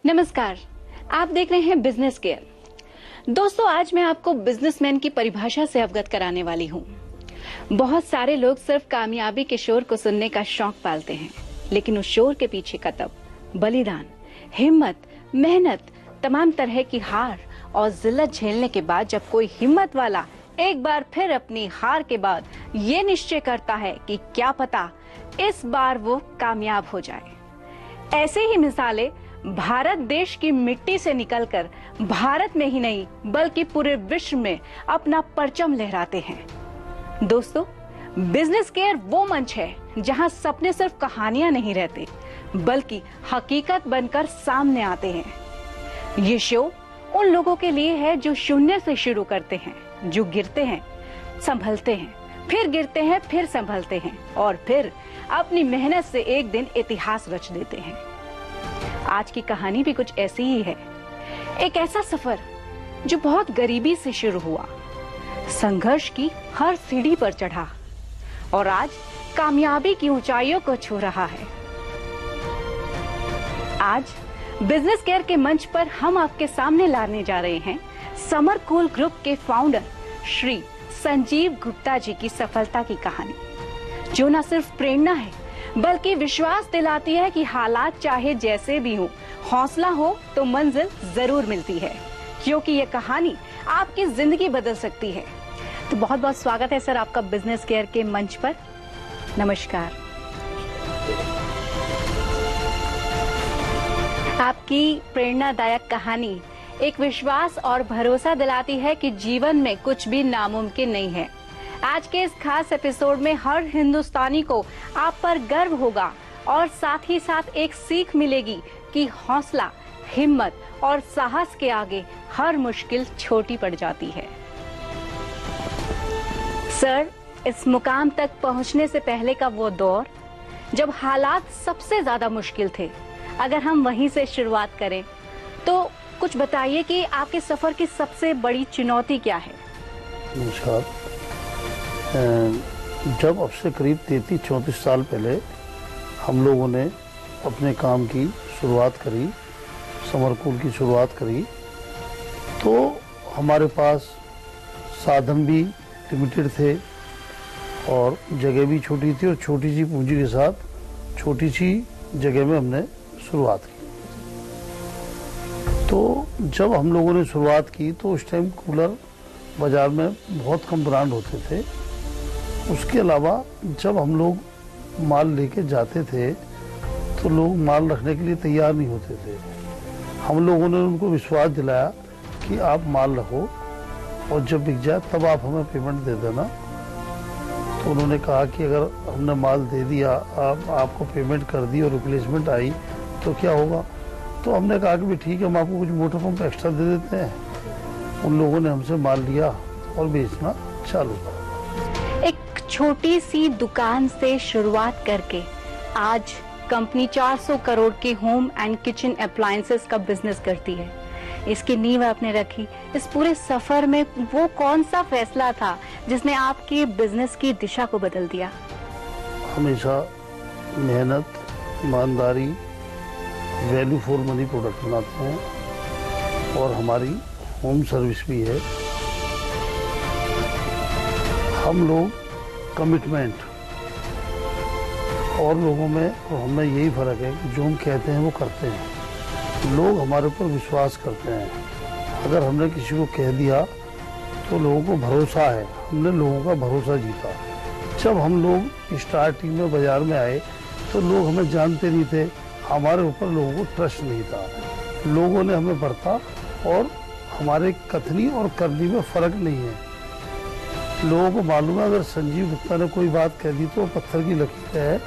नमस्कार, आप देख रहे हैं बिजनेस केयर। दोस्तों, आज मैं आपको बिजनेसमैन की परिभाषा से अवगत कराने वाली हूँ। बहुत सारे लोग सिर्फ कामयाबी के शोर को सुनने का शौक पालते हैं, लेकिन उस शोर के पीछे का तब बलिदान, हिम्मत, मेहनत, तमाम तरह की हार और जिल्लत झेलने के बाद जब कोई हिम्मत वाला एक बार फिर अपनी हार के बाद ये निश्चय करता है कि क्या पता इस बार वो कामयाब हो जाए। ऐसे ही मिसालें भारत देश की मिट्टी से निकलकर भारत में ही नहीं बल्कि पूरे विश्व में अपना परचम लहराते हैं। दोस्तों, बिजनेस केयर वो मंच है जहां सपने सिर्फ कहानियां नहीं रहते बल्कि हकीकत बनकर सामने आते हैं। ये शो उन लोगों के लिए है जो शून्य से शुरू करते हैं, जो गिरते हैं, संभलते हैं, फिर गिरते हैं, फिर संभलते हैं और फिर अपनी मेहनत से एक दिन इतिहास रच देते हैं। आज की कहानी भी कुछ ऐसी ही है। एक ऐसा सफर जो बहुत गरीबी से शुरू हुआ, संघर्ष की हर सीढ़ी पर चढ़ा और आज कामयाबी की ऊंचाइयों को छू रहा है। आज बिजनेस केयर के मंच पर हम आपके सामने लाने जा रहे हैं समर कूल ग्रुप के फाउंडर श्री संजीव गुप्ता जी की सफलता की कहानी, जो न सिर्फ प्रेरणा है बल्कि विश्वास दिलाती है कि हालात चाहे जैसे भी हो, हौसला हो तो मंजिल जरूर मिलती है, क्योंकि ये कहानी आपकी जिंदगी बदल सकती है। तो बहुत बहुत स्वागत है सर आपका बिजनेस केयर के मंच पर। नमस्कार। आपकी प्रेरणादायक कहानी एक विश्वास और भरोसा दिलाती है कि जीवन में कुछ भी नामुमकिन नहीं है। आज के इस खास एपिसोड में हर हिंदुस्तानी को आप पर गर्व होगा और साथ ही साथ एक सीख मिलेगी कि हौसला, हिम्मत और साहस के आगे हर मुश्किल छोटी पड़ जाती है। सर, इस मुकाम तक पहुंचने से पहले का वो दौर जब हालात सबसे ज्यादा मुश्किल थे, अगर हम वहीं से शुरुआत करें तो कुछ बताइए कि आपके सफर की सबसे बड़ी चुनौती क्या है? नमस्कार। जब अब से करीब 33-34 साल पहले हम लोगों ने अपने काम की शुरुआत करी, समर कूल की शुरुआत करी, तो हमारे पास साधन भी लिमिटेड थे और जगह भी छोटी थी और छोटी सी पूंजी के साथ छोटी सी जगह में हमने शुरुआत की। तो जब हम लोगों ने शुरुआत की तो उस टाइम कूलर बाजार में बहुत कम ब्रांड होते थे। उसके अलावा जब हम लोग माल लेके जाते थे तो लोग माल रखने के लिए तैयार नहीं होते थे। हम लोगों ने उनको विश्वास दिलाया कि आप माल रखो और जब बिक जाए तब आप हमें पेमेंट दे देना। तो उन्होंने कहा कि अगर हमने माल दे दिया, आपको पेमेंट कर दी और रिप्लेसमेंट आई तो क्या होगा? तो हमने कहा कि ठीक है, हम आपको कुछ मोटर पंप एक्स्ट्रा दे देते हैं। उन लोगों ने हमसे माल लिया और बेचना चालू किया। एक छोटी सी दुकान से शुरुआत करके आज कंपनी 400 करोड़ के होम एंड किचन अप्लायंसेस का बिजनेस करती है। इसकी नींव आपने रखी। इस पूरे सफर में वो कौन सा फैसला था जिसने आपके बिजनेस की दिशा को बदल दिया? हमेशा मेहनत, ईमानदारी, वैल्यू फॉर मनी प्रोडक्ट बनाते हैं और हमारी होम सर्विस भी है। हम लोग कमिटमेंट और लोगों में और हमें यही फर्क है कि जो हम कहते हैं वो करते हैं। लोग हमारे ऊपर विश्वास करते हैं। अगर हमने किसी को कह दिया तो लोगों को भरोसा है। हमने लोगों का भरोसा जीता। जब हम लोग स्टार्टिंग में बाजार में आए तो लोग हमें जानते नहीं थे, हमारे ऊपर लोगों को ट्रस्ट नहीं था। लोगों ने हमें बरता और हमारे कथनी और करनी में फर्क नहीं है। लोगों को मालूम है अगर संजीव गुप्ता ने कोई बात कह दी तो पत्थर की लकीर है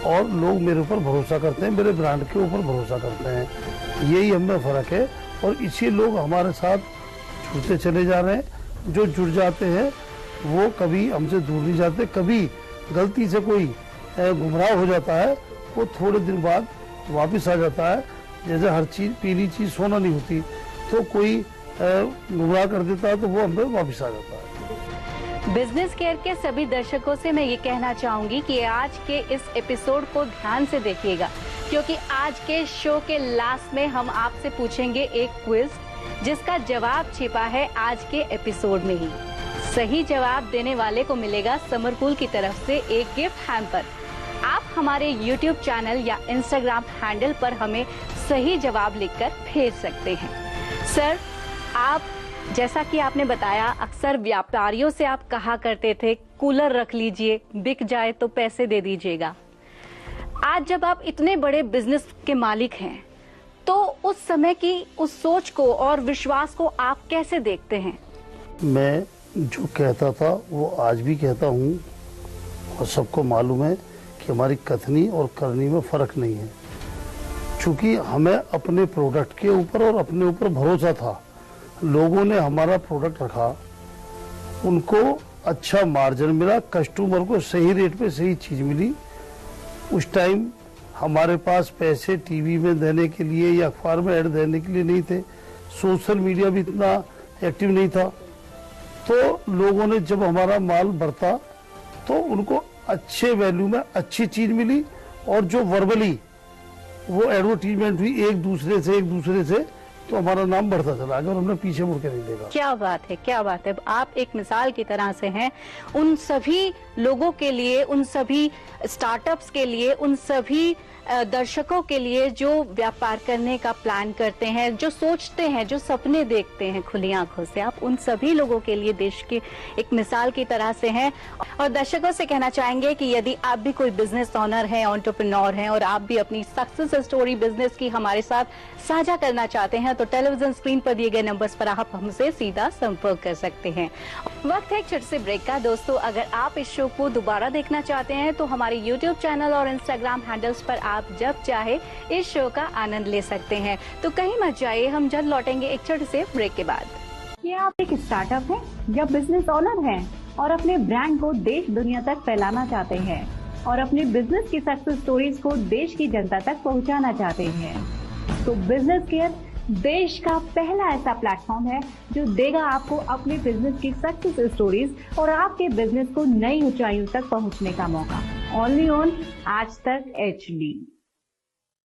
और लोग मेरे ऊपर भरोसा करते हैं, मेरे ब्रांड के ऊपर भरोसा करते हैं। यही हमें फर्क है और इसी लोग हमारे साथ जुड़ते चले जा रहे हैं। जो जुड़ जाते हैं वो कभी हमसे दूर नहीं जाते। कभी गलती से कोई गुमराह हो जाता है, वो थोड़े दिन बाद वापस आ जाता है। जैसे हर चीज, पीली चीज सोना नहीं होती, तो कोई गुमराह कर देता है तो वो हम पे वापस आ जाता है। बिजनेस केयर के सभी दर्शकों से मैं ये कहना चाहूंगी कि आज के इस एपिसोड को ध्यान से देखिएगा, क्योंकि आज के शो के लास्ट में हम आपसे पूछेंगे एक क्विज जिसका जवाब छिपा है आज के एपिसोड में ही। सही जवाब देने वाले को मिलेगा समर कूल की तरफ से एक गिफ्ट हैम्पर। आप हमारे YouTube चैनल या Instagram हैंडल पर हमें सही जवाब लिखकर भेज सकते हैं। सर, आप जैसा कि आपने बताया, अक्सर व्यापारियों से आप कहा करते थे कूलर रख लीजिए, बिक जाए तो पैसे दे दीजिएगा। आज जब आप इतने बड़े बिजनेस के मालिक हैं, तो उस समय की उस सोच को और विश्वास को आप कैसे देखते हैं? मैं जो कहता था वो आज भी कहता हूँ, और सबको मालूम है कि हमारी कथनी और करनी में फर्क नहीं है। चूंकि हमें अपने प्रोडक्ट के ऊपर और अपने ऊपर भरोसा था, लोगों ने हमारा प्रोडक्ट रखा, उनको अच्छा मार्जिन मिला, कस्टमर को सही रेट पे सही चीज मिली। उस टाइम हमारे पास पैसे टीवी में देने के लिए या अखबार में ऐड देने के लिए नहीं थे, सोशल मीडिया भी इतना एक्टिव नहीं था। तो लोगों ने जब हमारा माल बढ़ता तो उनको अच्छे वैल्यू में अच्छी चीज मिली, और जो वर्बली वो एडवर्टीजमेंट हुई एक दूसरे से, तो हमारा नाम बढ़ता चला गया और हमने पीछे मुड़ के नहीं देखा। क्या बात है, क्या बात है। आप एक मिसाल की तरह से हैं उन सभी लोगों के लिए, उन सभी स्टार्टअप्स के लिए, उन सभी दर्शकों के लिए जो व्यापार करने का प्लान करते हैं, जो सोचते हैं, जो सपने देखते हैं खुली आंखों से। आप उन सभी लोगों के लिए देश के एक मिसाल की तरह से हैं। और दर्शकों से कहना चाहेंगे कि यदि आप भी कोई बिजनेस ऑनर हैं, एंटरप्रेन्योर हैं, और आप भी अपनी सक्सेस स्टोरी बिजनेस की हमारे साथ साझा करना चाहते हैं, तो टेलीविजन स्क्रीन पर दिए गए नंबर्स पर आप हमसे सीधा संपर्क कर सकते हैं। वक्त है एक छोटे से ब्रेक का। दोस्तों, अगर आप इस शो को दोबारा देखना चाहते हैं तो हमारे YouTube चैनल और Instagram हैंडल्स पर आप जब चाहे इस शो का आनंद ले सकते हैं। तो कहीं मत जाइए, हम जल्द लौटेंगे एक छोटे से ब्रेक के बाद। ये आप एक स्टार्टअप हैं या बिजनेस ओनर हैं और अपने ब्रांड को देश दुनिया तक फैलाना चाहते हैं और अपने बिजनेस की सक्सेस स्टोरीज को देश की जनता तक पहुंचाना चाहते हैं, तो बिजनेस केयर देश का पहला ऐसा प्लेटफॉर्म है जो देगा आपको अपने बिजनेस की सक्सेस स्टोरीज और आपके बिजनेस को नई ऊंचाइयों तक पहुंचने का मौका। ओनली ऑन आज तक HD।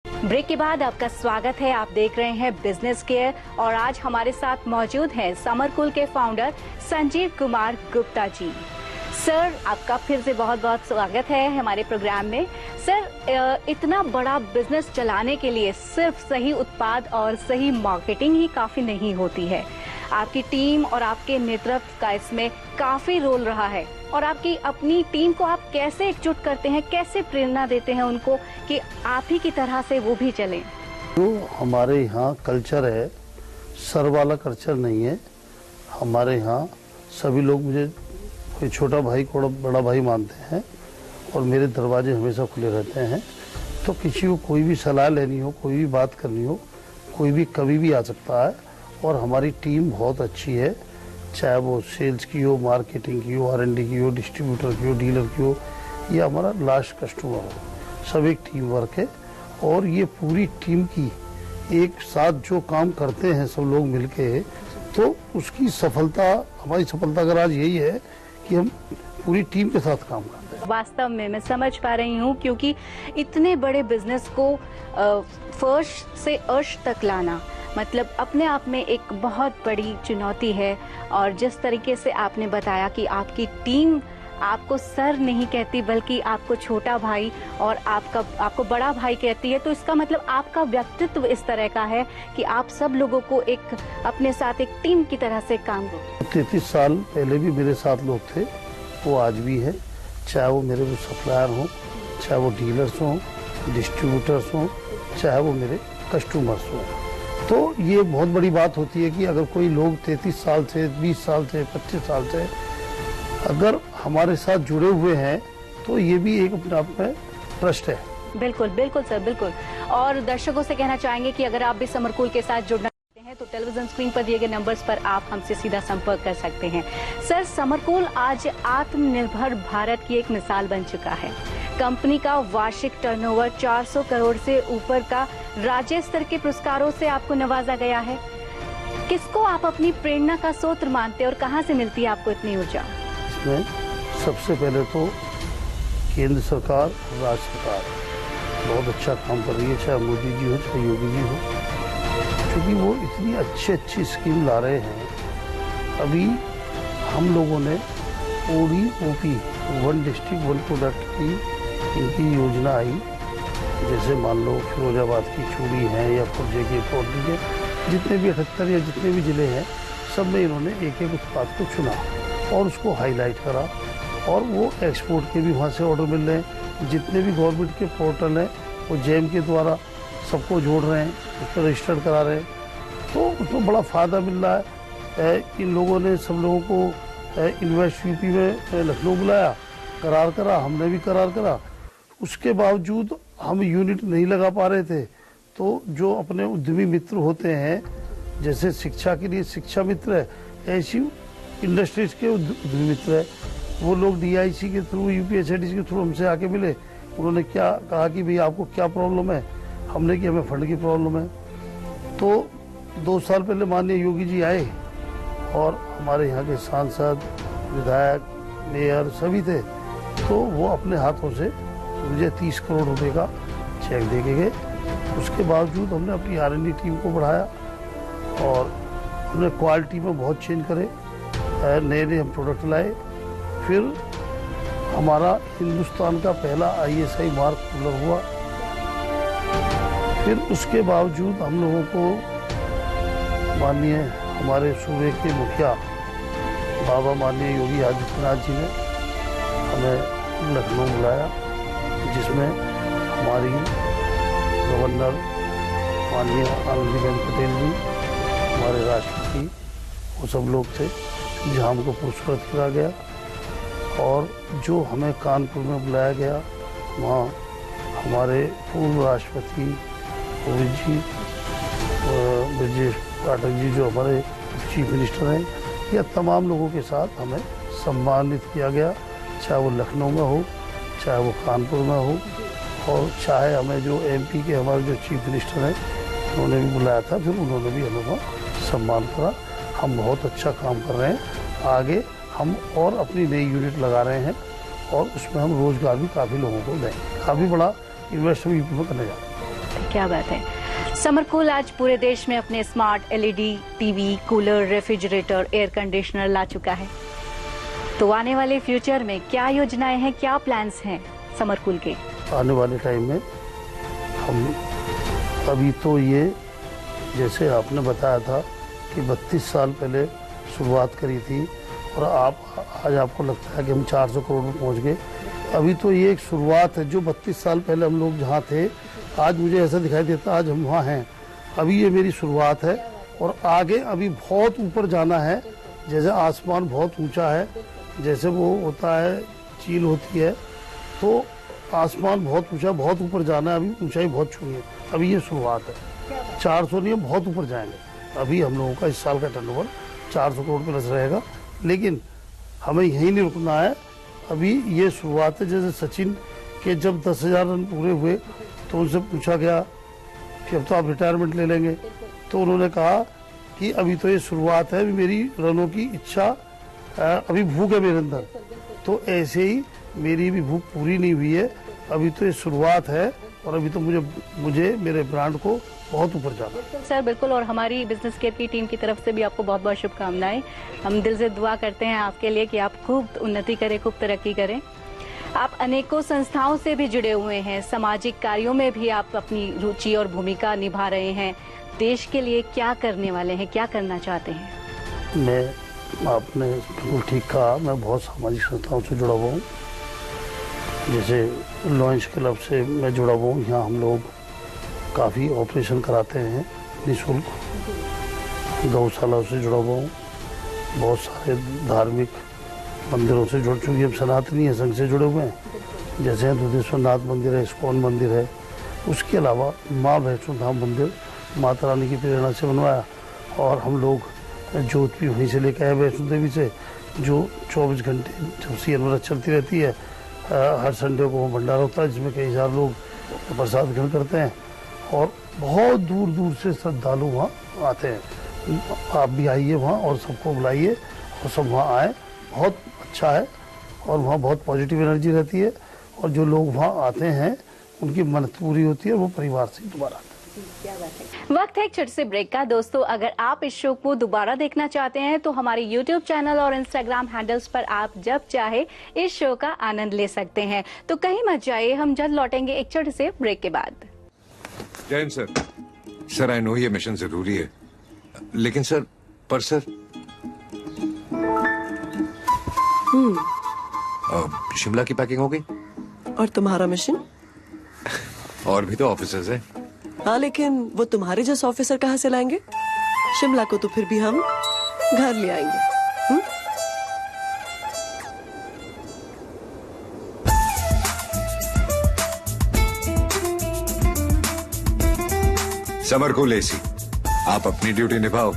ब्रेक के बाद आपका स्वागत है। आप देख रहे हैं बिजनेस केयर और आज हमारे साथ मौजूद हैं समर कूल के फाउंडर संजीव कुमार गुप्ता जी। सर, आपका फिर से बहुत बहुत स्वागत है हमारे प्रोग्राम में। सर, इतना बड़ा बिजनेस चलाने के लिए सिर्फ सही उत्पाद और सही मार्केटिंग ही काफी नहीं होती है। आपकी टीम और आपके नेतृत्व का इसमें काफी रोल रहा है। और आपकी अपनी टीम को आप कैसे एकजुट करते हैं, कैसे प्रेरणा देते हैं उनको कि आप ही की तरह से वो भी चलें? जो हमारे यहाँ कल्चर है, सर वाला कल्चर नहीं है। हमारे यहाँ सभी लोग मुझे कोई छोटा भाई को बड़ा भाई मानते हैं और मेरे दरवाजे हमेशा खुले रहते हैं। तो किसी को कोई भी सलाह लेनी हो, कोई भी बात करनी हो, कोई भी कभी भी आ सकता है। और हमारी टीम बहुत अच्छी है, चाहे वो सेल्स की हो, मार्केटिंग की हो, R&D की हो, डिस्ट्रीब्यूटर की हो, डीलर की हो, या हमारा लास्ट कस्टमर हो, सब एक टीम वर्क है। और ये पूरी टीम की एक साथ जो काम करते हैं सब लोग मिलके, तो उसकी सफलता, हमारी सफलता अगर आज यही है कि हम पूरी टीम के साथ काम करते हैं। वास्तव में मैं समझ पा रही हूँ, क्योंकि इतने बड़े बिजनेस को फर्स्ट से अर्श तक लाना मतलब अपने आप में एक बहुत बड़ी चुनौती है। और जिस तरीके से आपने बताया कि आपकी टीम आपको सर नहीं कहती बल्कि आपको छोटा भाई और आपको बड़ा भाई कहती है, तो इसका मतलब आपका व्यक्तित्व इस तरह का है कि आप सब लोगों को एक अपने साथ एक टीम की तरह से काम करते हैं। 33 साल पहले भी मेरे साथ लोग थे, वो आज भी है, चाहे वो मेरे सप्लायर हों, चाहे वो डीलर्स हों, डिस्ट्रीब्यूटर्स हों, चाहे वो मेरे कस्टमर्स हों। तो ये बहुत बड़ी बात होती है कि अगर कोई लोग 33 साल से, 20 साल से, 25 साल से अगर हमारे साथ जुड़े हुए हैं, तो ये भी एक अपने आप में ट्रस्ट है। बिल्कुल बिल्कुल सर, बिल्कुल। और दर्शकों से कहना चाहेंगे कि अगर आप भी समर कूल के साथ जुड़ना चाहते हैं तो टेलीविजन स्क्रीन पर दिए गए नंबर्स पर आप हमसे सीधा संपर्क कर सकते हैं। सर, समर कूल आज आत्मनिर्भर भारत की एक मिसाल बन चुका है। कंपनी का वार्षिक टर्नओवर 400 करोड़ से ऊपर का राज्य स्तर के पुरस्कारों से आपको नवाजा गया है। किसको आप अपनी प्रेरणा का स्रोत मानते हैं और कहां से मिलती है आपको इतनी ऊर्जा? जिसमें सबसे पहले तो केंद्र सरकार और राज्य सरकार बहुत अच्छा काम कर रही है, चाहे मोदी जी हो चाहे योगी जी हो, क्योंकि वो इतनी अच्छी स्कीम ला रहे हैं। अभी हम लोगों ने ODOP, one district one product की इनकी योजना आई। जैसे मान लो फिरोजाबाद की चूड़ी है या पुर्जे की पोटली है, जितने भी 78 या जितने भी ज़िले हैं, सब में इन्होंने एक एक उत्पाद को चुना और उसको हाईलाइट करा, और वो एक्सपोर्ट के भी वहाँ से ऑर्डर मिल रहे हैं। जितने भी गवर्नमेंट के पोर्टल हैं वो JEM के द्वारा सबको जोड़ रहे हैं, उस पर रजिस्टर्ड करा रहे हैं, तो उसमें बड़ा फ़ायदा मिल रहा है। इन लोगों ने सब लोगों को इन्वेस्ट यूपी में लखनऊ बुलाया, करार करा, हमने भी करार करा। उसके बावजूद हम यूनिट नहीं लगा पा रहे थे, तो जो अपने उद्यमी मित्र होते हैं, जैसे शिक्षा के लिए शिक्षा मित्र है, ऐसी इंडस्ट्रीज के उद्यमी मित्र है, वो लोग DIC के थ्रू, UPSIDC के थ्रू हमसे आके मिले। उन्होंने क्या कहा कि भाई आपको क्या प्रॉब्लम है, हमने कि हमें फंड की प्रॉब्लम है। तो 2 साल पहले माननीय योगी जी आए और हमारे यहाँ के सांसद, विधायक, मेयर सभी थे, तो वो अपने हाथों से मुझे 30 करोड़ रुपए का चेक दे के गए। उसके बावजूद हमने अपनी R&D टीम को बढ़ाया और हमने क्वालिटी में बहुत चेंज करे, नए हम प्रोडक्ट लाए। फिर हमारा हिंदुस्तान का पहला ISI मार्क कूलर हुआ। फिर उसके बावजूद हम लोगों को माननीय हमारे सूबे के मुखिया बाबा माननीय योगी आदित्यनाथ जी ने हमें लखनऊ बुलाया, जिसमें हमारी गवर्नर माननीय आनंदीबेन पटेल जी, हमारे राष्ट्रपति, वो सब लोग थे, जहाँ हमको पुरस्कृत किया गया। और जो हमें कानपुर में बुलाया गया, वहाँ हमारे पूर्व राष्ट्रपति कोविंद जी, ब्रजेश पाठक जी जो हमारे चीफ मिनिस्टर हैं, या तमाम लोगों के साथ हमें सम्मानित किया गया, चाहे वो लखनऊ में हो, चाहे वो कानपुर में हो, और चाहे हमें जो MP के हमारे जो चीफ मिनिस्टर हैं उन्होंने भी बुलाया था, फिर उन्होंने भी हमें वहाँ सम्मान करा। हम बहुत अच्छा काम कर रहे हैं। आगे हम और अपनी नई यूनिट लगा रहे हैं और उसमें हम रोजगार भी काफ़ी लोगों को देंगे। काफ़ी बड़ा इन्वेस्टमेंट यूपी में करने जा रहे हैं। क्या बात है। समरकूल आज पूरे देश में अपने smart LED, TV, cooler, refrigerator, air conditioner ला चुका है। तो आने वाले फ्यूचर में क्या योजनाएं हैं, क्या प्लान्स हैं समरकूल के? आने वाले टाइम में हम अभी तो ये जैसे आपने बताया था कि 32 साल पहले शुरुआत करी थी और आज आपको लगता है कि हम 400 करोड़ में पहुँच गए। अभी तो ये एक शुरुआत है। जो 32 साल पहले हम लोग जहाँ थे, आज मुझे ऐसा दिखाई देता आज हम वहाँ हैं। अभी ये मेरी शुरुआत है और आगे अभी बहुत ऊपर जाना है। जैसे आसमान बहुत ऊंचा है, जैसे वो होता है चील होती है, तो आसमान बहुत ऊंचा, बहुत ऊपर जाना है। अभी ऊंचाई बहुत छुई है। अभी ये शुरुआत है। 400 नहीं, बहुत ऊपर जाएंगे। अभी हम लोगों का इस साल का टर्नओवर 400 करोड़ प्लस रहेगा, लेकिन हमें यहीं नहीं रुकना है। अभी ये शुरुआत है। जैसे सचिन के जब 10,000 रन पूरे हुए तो उनसे पूछा गया कि अब तो आप रिटायरमेंट ले लेंगे, तो उन्होंने कहा कि अभी तो ये शुरुआत है, अभी मेरी रनों की इच्छा, अभी भूख है मेरे अंदर। तो ऐसे ही मेरी भी भूख पूरी नहीं हुई है। अभी तो ये शुरुआत है और अभी तो मुझे मेरे ब्रांड को बहुत ऊपर जाना है। सर बिल्कुल, और हमारी बिजनेस केयर की टीम की तरफ से भी आपको बहुत बहुत शुभकामनाएं। हम दिल से दुआ करते हैं आपके लिए कि आप खूब उन्नति करें, खूब तरक्की करें। आप अनेकों संस्थाओं से भी जुड़े हुए हैं, सामाजिक कार्यों में भी आप अपनी रुचि और भूमिका निभा रहे हैं। देश के लिए क्या करने वाले हैं, क्या करना चाहते हैं? आपने बिल्कुल ठीक कहा, मैं बहुत सामाजिक संस्थाओं से जुड़ा हुआ हूँ। जैसे लॉयंस क्लब से मैं जुड़ा हुआ हूँ। यहाँ हम लोग काफ़ी ऑपरेशन कराते हैं निःशुल्क। गौशाला से जुड़ा हुआ हूँ। बहुत सारे धार्मिक मंदिरों से जुड़ चुके। हम सनातनी है संघ से जुड़े हुए हैं। जैसे दुधेश्वर नाथ मंदिर है, इस्कॉन मंदिर है। उसके अलावा माँ वैष्णो धाम मंदिर माता रानी की प्रेरणा से बनवाया, और हम लोग जोत भी वहीं से लेकर आए वैष्णो देवी से, जो 24 घंटे जब सीएन व्रत चलती रहती है। हर संडे को भंडारा होता है जिसमें कई हजार लोग प्रसाद ग्रहण करते हैं, और बहुत दूर दूर से श्रद्धालु वहाँ आते हैं। आप भी आइए वहाँ और सबको बुलाइए और सब वहाँ आए। बहुत अच्छा है। और वहाँ बहुत पॉजिटिव एनर्जी रहती है, और जो लोग वहाँ आते हैं उनकी मन्नत पूरी होती है, वो परिवार से दोबारा आते हैं। वक्त है एक छोटे से ब्रेक का। दोस्तों, अगर आप इस शो को दोबारा देखना चाहते हैं तो हमारे YouTube चैनल और Instagram हैंडल्स पर आप जब चाहे इस शो का आनंद ले सकते हैं। तो कहीं मत जाइए, हम जल्द लौटेंगे एक छोटे से ब्रेक के बाद। Jain sir, sir I know ये मिशन जरूरी है, लेकिन सर सर शिमला की पैकिंग हो गई? और तुम्हारा मिशन? और भी तो ऑफिसर्स हैं। हाँ, लेकिन वो तुम्हारे जैसे ऑफिसर कहाँ से लाएंगे? शिमला को तो फिर भी हम घर ले आएंगे। समरकूल एसी, आप अपनी ड्यूटी निभाओ,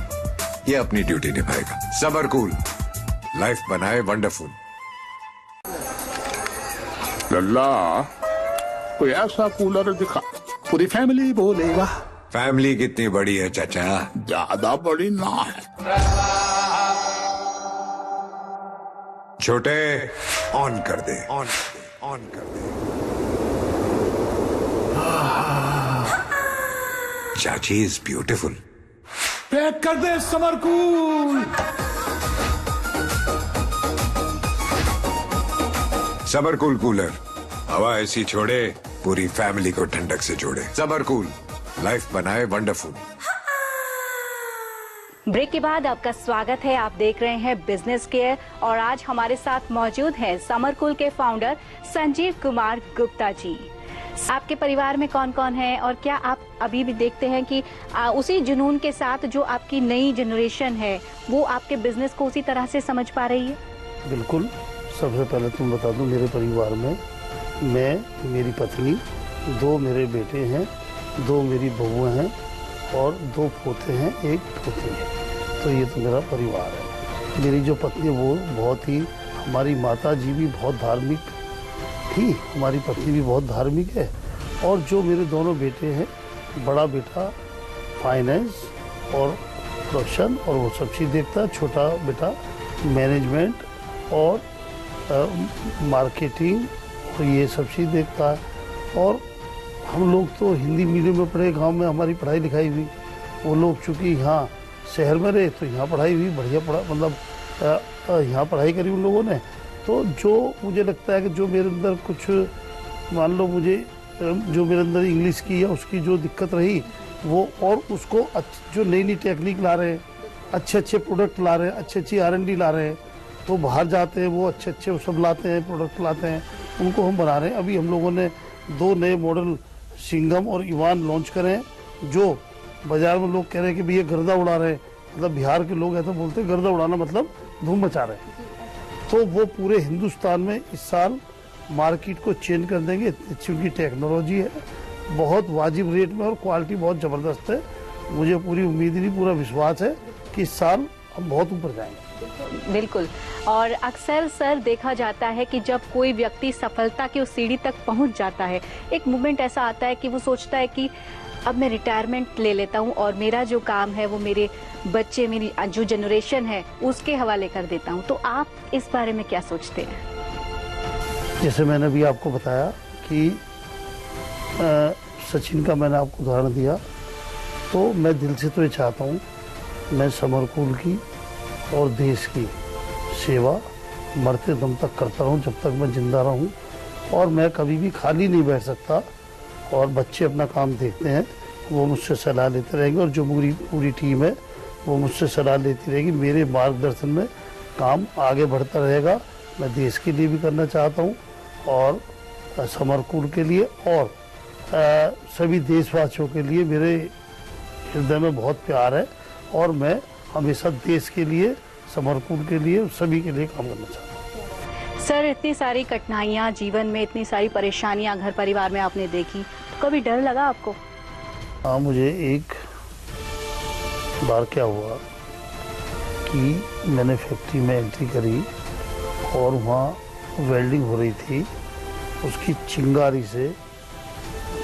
ये अपनी ड्यूटी निभाएगा। समरकूल, लाइफ बनाए वंडरफुल। लल्ला, कोई ऐसा कूलर दिखा, पूरी फैमिली बोलेगा। फैमिली कितनी बड़ी है चाचा? ज्यादा बड़ी ना है। छोटे, ऑन कर दे, ऑन कर दे, ऑन कर दे। चाची इज ब्यूटीफुल। पैक कर दे समरकूल। समरकूल कूलर हवा ऐसी छोड़े, पूरी फैमिली को ठंडक से जोड़े। समरकूल, लाइफ बनाए वंडरफुल। ब्रेक के बाद आपका स्वागत है। आप देख रहे हैं बिजनेस केयर और आज हमारे साथ मौजूद हैं समरकूल के फाउंडर संजीव कुमार गुप्ता जी। आपके परिवार में कौन कौन है और क्या आप अभी भी देखते हैं कि उसी जुनून के साथ जो आपकी नई जनरेशन है वो आपके बिजनेस को उसी तरह से समझ पा रही है? बिल्कुल। सबसे पहले तुम बता दूं, मेरे परिवार में मैं, मेरी पत्नी, 2 मेरे बेटे हैं, 2 मेरी बहुएं हैं और 2 पोते हैं, 1 पोती है। तो ये तो मेरा परिवार है। मेरी जो पत्नी है वो बहुत ही, हमारी माता जी भी बहुत धार्मिक थी, हमारी पत्नी भी बहुत धार्मिक है। और जो मेरे दोनों बेटे हैं, बड़ा बेटा फाइनेंस और प्रोडक्शन और वो सब चीज़ देखता है, छोटा बेटा मैनेजमेंट और मार्केटिंग और ये सब चीज़ देखता है। और हम लोग तो हिंदी मीडियम में पढ़े, गांव में हमारी पढ़ाई लिखाई हुई। वो लोग चूँकि यहाँ शहर में रहे तो यहाँ पढ़ाई हुई, बढ़िया पढ़ा, मतलब यहाँ पढ़ाई करी उन लोगों ने। तो जो मुझे लगता है कि जो मेरे अंदर कुछ, मान लो मुझे जो मेरे अंदर इंग्लिश की या उसकी जो दिक्कत रही वो, और उसको जो नई नई टेक्निक ला रहे हैं, अच्छे अच्छे प्रोडक्ट ला रहे हैं, अच्छी अच्छी R&D ला रहे हैं, तो बाहर जाते हैं वो अच्छे अच्छे सब लाते हैं, प्रोडक्ट लाते हैं, उनको हम बना रहे हैं। अभी हम लोगों ने 2 नए मॉडल सिंघम और इवान लॉन्च करे हैं, जो बाजार में लोग कह रहे हैं कि भैया गर्दा उड़ा रहे हैं, मतलब बिहार के लोग ऐसा बोलते हैं, गर्दा उड़ाना मतलब धूम मचा रहे हैं। तो वो पूरे हिंदुस्तान में इस साल मार्केट को चेंज कर देंगे। अच्छी उनकी टेक्नोलॉजी है, बहुत वाजिब रेट में और क्वालिटी बहुत ज़बरदस्त है। मुझे पूरी उम्मीद नहीं, पूरा विश्वास है कि इस साल हम बहुत ऊपर जाएंगे। बिल्कुल। और अक्सर सर देखा जाता है कि जब कोई व्यक्ति सफलता की उस सीढ़ी तक पहुंच जाता है, एक मोमेंट ऐसा आता है कि वो सोचता है कि अब मैं रिटायरमेंट ले लेता हूं और मेरा जो काम है वो मेरे बच्चे, मेरी जो जनरेशन है उसके हवाले कर देता हूं। तो आप इस बारे में क्या सोचते हैं? जैसे मैंने भी आपको बताया कि सचिन का मैंने आपको उदाहरण दिया, तो मैं दिल से तो ये चाहता हूँ मैं समरकूल की और देश की सेवा मरते दम तक करता रहूँ, जब तक मैं जिंदा रहूँ। और मैं कभी भी खाली नहीं बैठ सकता, और बच्चे अपना काम देखते हैं, वो मुझसे सलाह लेते रहेंगे, और जो पूरी टीम है वो मुझसे सलाह लेती रहेगी। मेरे मार्गदर्शन में काम आगे बढ़ता रहेगा। मैं देश के लिए भी करना चाहता हूँ और समरकूल के लिए और सभी देशवासियों के लिए मेरे हृदय में बहुत प्यार है, और मैं हमेशा देश के लिए, समरकूल के लिए, सभी के लिए काम करना चाहता हूँ। सर, इतनी सारी कठिनाइयाँ जीवन में, इतनी सारी परेशानियाँ घर परिवार में आपने देखी, तो कभी डर लगा आपको? हाँ, मुझे एक बार क्या हुआ कि मैंने फैक्ट्री में एंट्री करी और वहाँ वेल्डिंग हो रही थी। उसकी चिंगारी से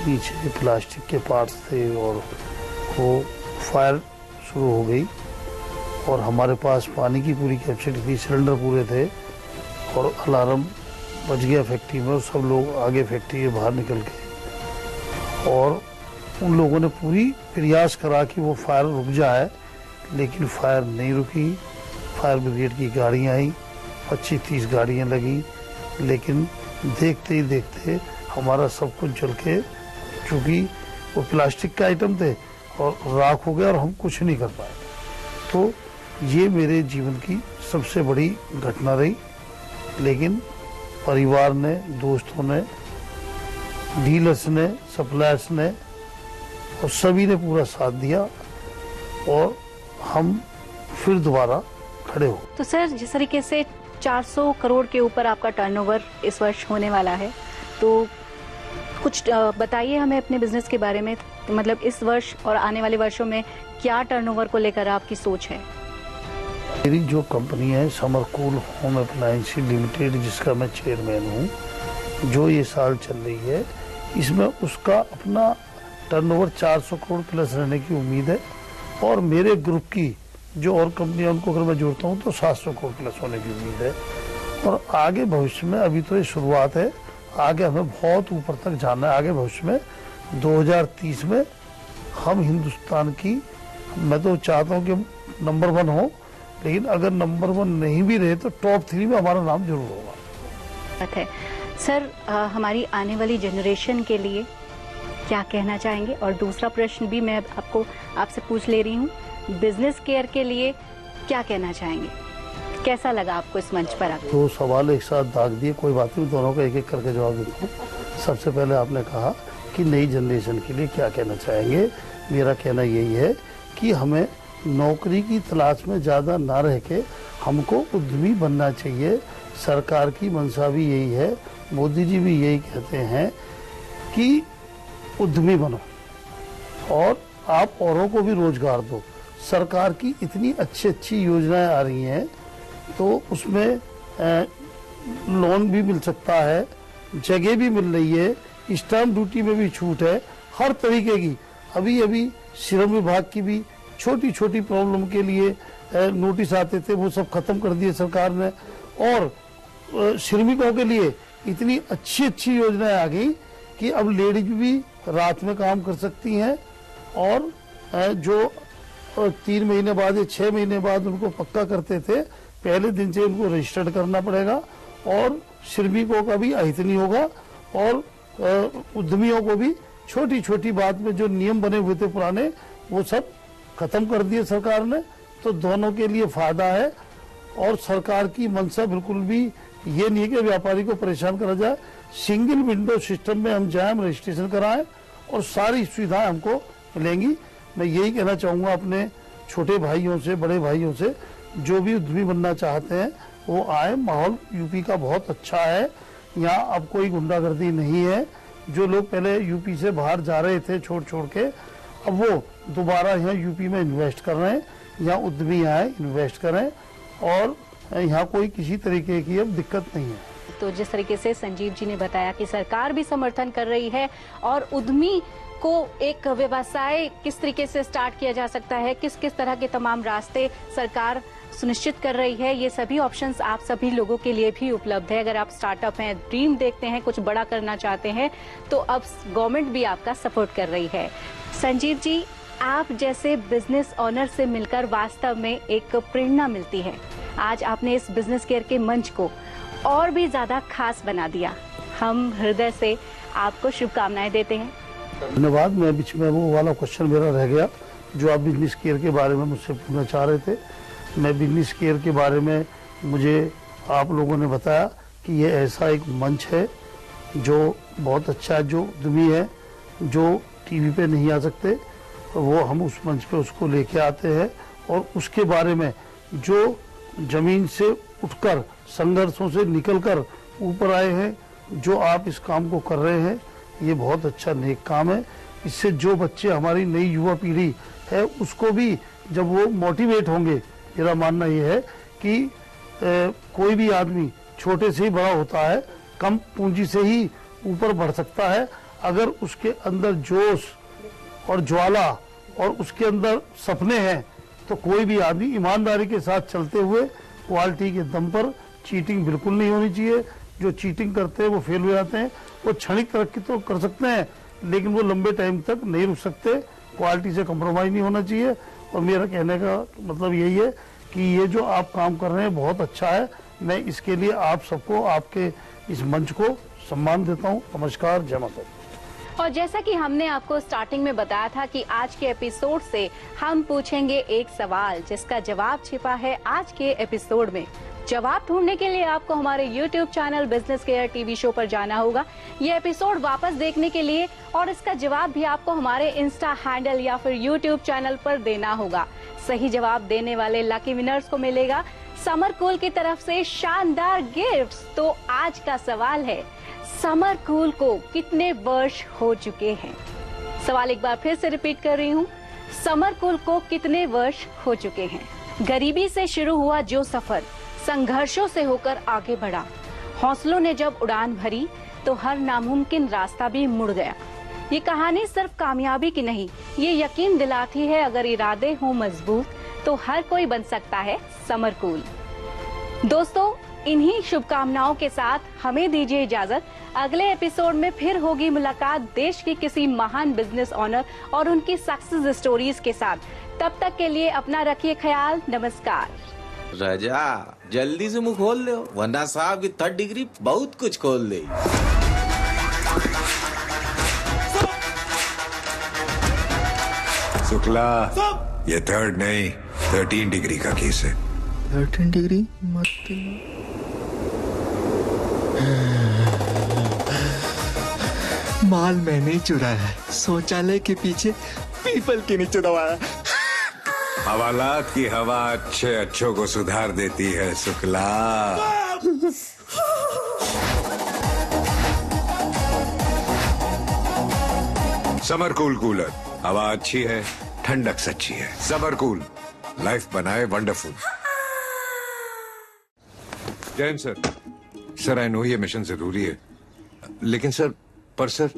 पीछे प्लास्टिक के पार्ट्स थे और वो फायर शुरू हो गई, और हमारे पास पानी की पूरी कैपेसिटी थी, सिलेंडर पूरे थे, और अलार्म बज गया फैक्ट्री में और सब लोग आगे फैक्ट्री के बाहर निकल गए और उन लोगों ने पूरी प्रयास करा कि वो फायर रुक जाए, लेकिन फायर नहीं रुकी। फायर ब्रिगेड की गाड़ियाँ आई, 25-30 गाड़ियाँ लगी, लेकिन देखते ही देखते हमारा सब कुछ जल के, चूँकि वो प्लास्टिक के आइटम थे और राख हो गया और हम कुछ नहीं कर पाए। तो ये मेरे जीवन की सबसे बड़ी घटना रही, लेकिन परिवार ने, दोस्तों ने, डीलर्स ने, सप्लायर्स ने और सभी ने पूरा साथ दिया और हम फिर दोबारा खड़े हो। तो सर, जिस तरीके से 400 करोड़ के ऊपर आपका टर्नओवर इस वर्ष होने वाला है, तो कुछ बताइए हमें अपने बिजनेस के बारे में। मतलब इस वर्ष और आने वाले वर्षों में क्या टर्नओवर को लेकर आपकी सोच है? मेरी जो कंपनी है समरकूल होम अप्लायंस लिमिटेड, जिसका मैं चेयरमैन हूँ, जो ये साल चल रही है, इसमें उसका अपना टर्नओवर 400 करोड़ प्लस रहने की उम्मीद है और मेरे ग्रुप की जो और कंपनियां, उनको अगर मैं जोड़ता हूँ तो 700 करोड़ प्लस होने की उम्मीद है। और आगे भविष्य में, अभी तो ये शुरुआत है, आगे हमें बहुत ऊपर तक जाना है। आगे भविष्य में 2030 में हम हिंदुस्तान की, मैं तो चाहता हूँ कि नंबर 1 हो, लेकिन अगर नंबर 1 नहीं भी रहे तो टॉप 3 में हमारा नाम जरूर होगा। बात है सर, हमारी आने वाली जनरेशन के लिए क्या कहना चाहेंगे? और दूसरा प्रश्न भी मैं आपसे पूछ ले रही हूँ, बिजनेस केयर के लिए क्या कहना चाहेंगे? कैसा लगा आपको इस मंच पर आकर? 2 सवाल एक साथ दाग दिए, कोई बात नहीं, दोनों का एक एक करके जवाब देता हूँ। सबसे पहले आपने कहा कि नई जनरेशन के लिए क्या कहना चाहेंगे। मेरा कहना यही है कि हमें नौकरी की तलाश में ज़्यादा ना रह के हमको उद्यमी बनना चाहिए। सरकार की मंशा भी यही है, मोदी जी भी यही कहते हैं कि उद्यमी बनो और आप औरों को भी रोजगार दो। सरकार की इतनी अच्छी अच्छी योजनाएं आ रही हैं, तो उसमें लोन भी मिल सकता है, जगह भी मिल रही है, स्टाम्प ड्यूटी में भी छूट है, हर तरीके की। अभी श्रम विभाग की भी छोटी छोटी प्रॉब्लम के लिए नोटिस आते थे, वो सब खत्म कर दिए सरकार ने। और श्रमिकों के लिए इतनी अच्छी अच्छी योजनाएं आ गई कि अब लेडीज भी रात में काम कर सकती हैं और जो 3 महीने बाद या 6 महीने बाद उनको पक्का करते थे, पहले दिन से उनको रजिस्टर्ड करना पड़ेगा और श्रमिकों का भी अहित नहीं होगा और उद्यमियों को भी छोटी छोटी बात में जो नियम बने हुए थे पुराने, वो सब खत्म कर दिए सरकार ने। तो दोनों के लिए फायदा है और सरकार की मंशा बिल्कुल भी ये नहीं है कि व्यापारी को परेशान करा जाए। सिंगल विंडो सिस्टम में हम जाएं, रजिस्ट्रेशन कराएं और सारी सुविधाएं हमको मिलेंगी। मैं यही कहना चाहूँगा अपने छोटे भाइयों से, बड़े भाइयों से, जो भी उद्यमी बनना चाहते हैं वो आए। माहौल यूपी का बहुत अच्छा है, यहाँ अब कोई गुंडागर्दी नहीं है। जो लोग पहले यूपी से बाहर जा रहे थे छोड़ के, अब वो दोबारा यहाँ यूपी में इन्वेस्ट कर रहे हैं। यहाँ उद्यमी आए, इन्वेस्ट करें और यहाँ कोई किसी तरीके की अब दिक्कत नहीं है। तो जिस तरीके से संजीव जी ने बताया कि सरकार भी समर्थन कर रही है और उद्यमी को एक व्यवसाय किस तरीके से स्टार्ट किया जा सकता है, किस किस तरह के तमाम रास्ते सरकार सुनिश्चित कर रही है, ये सभी ऑप्शंस आप सभी लोगों के लिए भी उपलब्ध है। अगर आप स्टार्टअप हैं, ड्रीम देखते हैं, कुछ बड़ा करना चाहते हैं, तो अब गवर्नमेंट भी आपका सपोर्ट कर रही है। संजीव जी, आप जैसे बिजनेस ऑनर से मिलकर वास्तव में एक प्रेरणा मिलती है। आज आपने इस बिजनेस केयर के मंच को और भी ज्यादा खास बना दिया। हम हृदय से आपको शुभकामनाएं देते हैं। धन्यवाद। मैं बीच में वो वाला क्वेश्चन मेरा रह गया जो आप बिजनेस केयर के बारे में मुझसे पूछना चाह रहे थे। मैं बिजनेस केयर के बारे में, मुझे आप लोगों ने बताया कि ये ऐसा एक मंच है जो बहुत अच्छा है, जो उद्यमी है, जो टीवी पे नहीं आ सकते, वो हम उस मंच पे उसको लेके आते हैं और उसके बारे में जो जमीन से उठकर, संघर्षों से निकलकर ऊपर आए हैं, जो आप इस काम को कर रहे हैं, ये बहुत अच्छा नेक काम है। इससे जो बच्चे, हमारी नई युवा पीढ़ी है, उसको भी जब वो मोटिवेट होंगे, मेरा मानना ये है कि कोई भी आदमी छोटे से ही बड़ा होता है, कम पूंजी से ही ऊपर बढ़ सकता है। अगर उसके अंदर जोश और ज्वाला और उसके अंदर सपने हैं, तो कोई भी आदमी ईमानदारी के साथ चलते हुए क्वालिटी के दम पर चीटिंग बिल्कुल नहीं होनी चाहिए। जो चीटिंग करते हैं वो फेल हो जाते हैं। वो क्षणिक तरक्की तो कर सकते हैं, लेकिन वो लंबे टाइम तक नहीं रुक सकते। क्वालिटी से कंप्रोमाइज नहीं होना चाहिए। और मेरा कहने का मतलब यही है कि ये जो आप काम कर रहे हैं बहुत अच्छा है। मैं इसके लिए आप सबको, आपके इस मंच को सम्मान देता हूँ। नमस्कार, जय माता दी। और जैसा कि हमने आपको स्टार्टिंग में बताया था कि आज के एपिसोड से हम पूछेंगे एक सवाल जिसका जवाब छिपा है आज के एपिसोड में। जवाब ढूंढने के लिए आपको हमारे YouTube channel business care TV show पर जाना होगा, ये एपिसोड वापस देखने के लिए, और इसका जवाब भी आपको हमारे इंस्टा हैंडल या फिर YouTube चैनल पर देना होगा। सही जवाब देने वाले लकी विनर्स को मिलेगा समर कूल की तरफ से शानदार गिफ्ट्स। तो आज का सवाल है, समर कूल को कितने वर्ष हो चुके हैं? सवाल एक बार फिर से रिपीट कर रही हूँ, समर कूल को कितने वर्ष हो चुके हैं? गरीबी से शुरू हुआ जो सफर संघर्षों से होकर आगे बढ़ा, हौसलों ने जब उड़ान भरी तो हर नामुमकिन रास्ता भी मुड़ गया। ये कहानी सिर्फ कामयाबी की नहीं, ये यकीन दिलाती है अगर इरादे हों मजबूत तो हर कोई बन सकता है समर कूल। दोस्तों, इन्हीं शुभकामनाओं के साथ हमें दीजिए इजाजत। अगले एपिसोड में फिर होगी मुलाकात देश की किसी महान बिजनेस ओनर और उनकी सक्सेस स्टोरीज के साथ। तब तक के लिए अपना रखिए ख्याल। नमस्कार। राजा, जल्दी से मुंह खोल ले, वरना साहब की 3rd डिग्री बहुत कुछ खोल दे। शुक्ला, ये 3rd नहीं 13 डिग्री का केस है। 13 डिग्री मत। माल मैंने ही चुराया है, शौचालय के पीछे पीपल के नीचे दबाया। हवालात की हवा अच्छे अच्छों को सुधार देती है शुक्ला। समर कूल कूलर, हवा अच्छी है, ठंडक सच्ची है। समर कूल, लाइफ बनाए wonderful. Jain sir, sir I know ये मिशन जरूरी है, लेकिन सर सर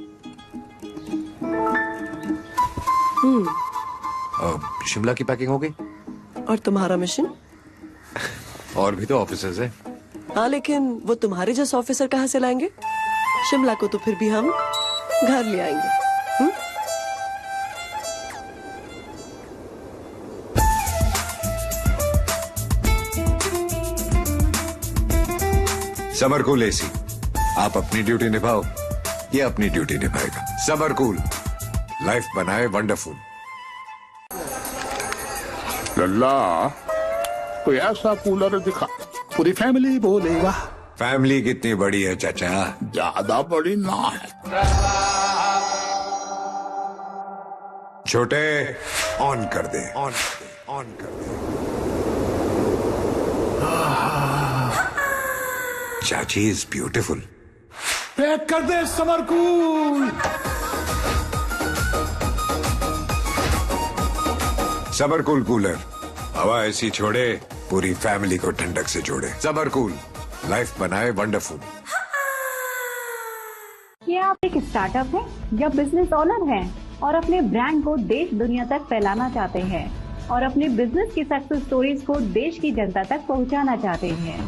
शिमला की पैकिंग हो गई? और तुम्हारा मिशन? और भी तो ऑफिसर्स हैं। हाँ, लेकिन वो तुम्हारे जैसे ऑफिसर कहाँ से लाएंगे? शिमला को तो फिर भी हम घर ले आएंगे। समर कूल एसी, आप अपनी ड्यूटी निभाओ, ये अपनी ड्यूटी निभाएगा। समर कूल, लाइफ बनाए वंडरफुल। लल्ला, कोई ऐसा कूलर दिखा, पूरी फैमिली बोले वाह। फैमिली कितनी बड़ी है चाचा? ज्यादा बड़ी ना है। छोटे, ऑन कर दे, ऑन कर दे, ऑन कर दे। चाची इज ब्यूटीफुल। पैक कर दे summer cool. Summer cool cooler, हवा ऐसी छोड़े पूरी फैमिली को ठंडक से जोड़े। समर कूल, लाइफ बनाए वंडरफुल। क्या आप एक स्टार्टअप हैं या बिजनेस ओनर हैं और अपने ब्रांड को देश दुनिया तक फैलाना चाहते हैं और अपने बिजनेस की सक्सेस स्टोरीज को देश की जनता तक पहुंचाना चाहते हैं,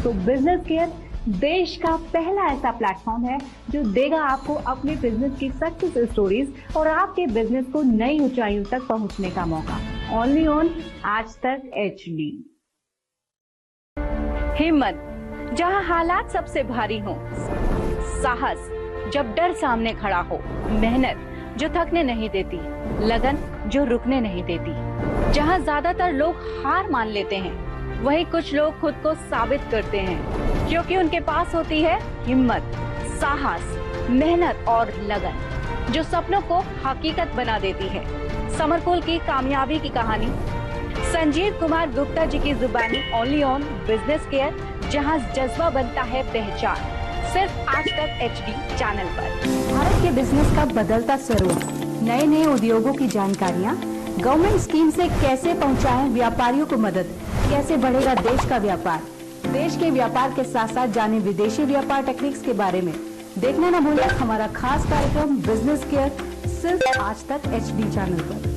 तो बिजनेस केयर देश का पहला ऐसा प्लेटफॉर्म है जो देगा आपको अपने बिजनेस की सक्सेस स्टोरीज और आपके बिजनेस को नई ऊंचाइयों तक पहुंचने का मौका। ओनली ऑन आज तक HD। हिम्मत, जहां हालात सबसे भारी हों, साहस जब डर सामने खड़ा हो, मेहनत जो थकने नहीं देती, लगन जो रुकने नहीं देती। जहां ज्यादातर लोग हार मान लेते हैं, वहीं कुछ लोग खुद को साबित करते हैं, क्योंकि उनके पास होती है हिम्मत, साहस, मेहनत और लगन जो सपनों को हकीकत बना देती है। समर कूल की कामयाबी की कहानी संजीव कुमार गुप्ता जी की जुबानी, ओनली ऑन बिजनेस केयर, जहां जज्बा बनता है पहचान, सिर्फ आज तक HD चैनल पर। भारत के बिजनेस का बदलता स्वरूप, नए नए उद्योगों की जानकारियाँ, गवर्नमेंट स्कीम से कैसे पहुंचाएं व्यापारियों को मदद, कैसे बढ़ेगा देश का व्यापार, देश के व्यापार के साथ साथ जाने विदेशी व्यापार टेक्निक्स के बारे में। देखना न भूलें हमारा खास कार्यक्रम बिजनेस केयर, सिर्फ आज तक HD चैनल पर।